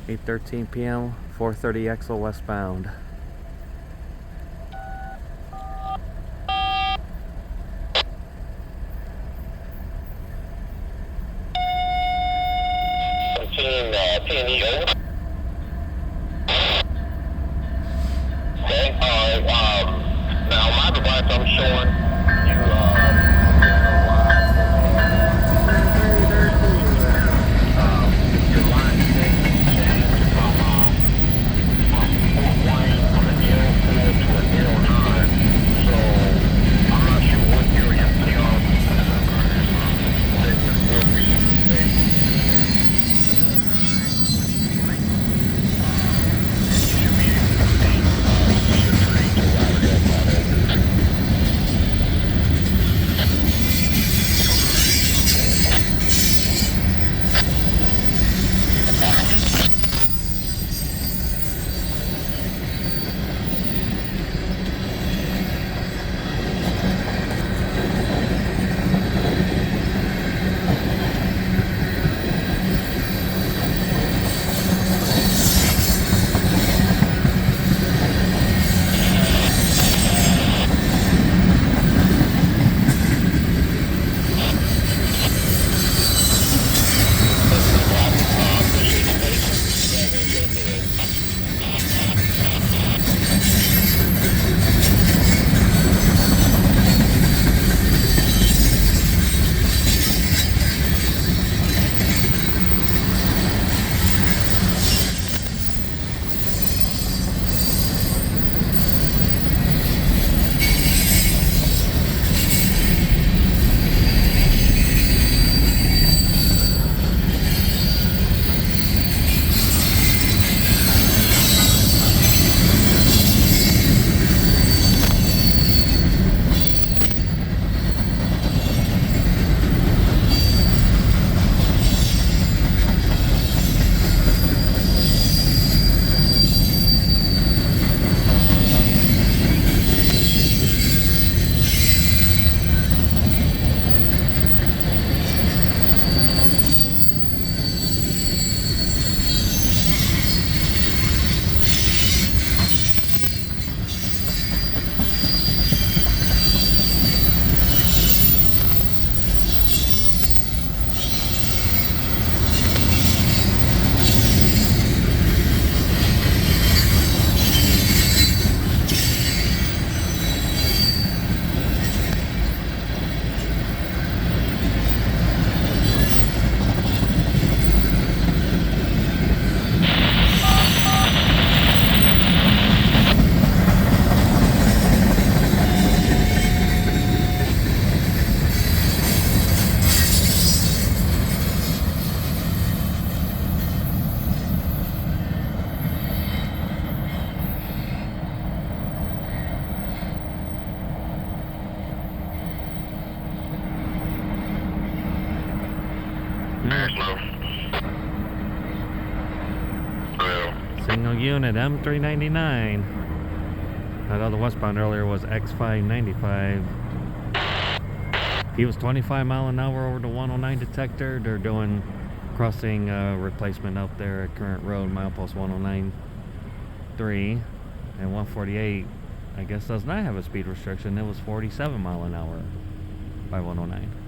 8:13 p.m. 430 Exel westbound. P&E over. Okay, alright, now my device I'm showing you, your line changed from Fort Wayne from an L4 to an L9, so I'm not sure what your MTR segment will be. Single unit M399. I thought the westbound earlier was X595. He was 25 mile an hour over the 109 detector. They're doing crossing replacement up there at Currant Road, milepost 109.3 and 148. I guess does not have a speed restriction. It was 47 mile an hour by 109.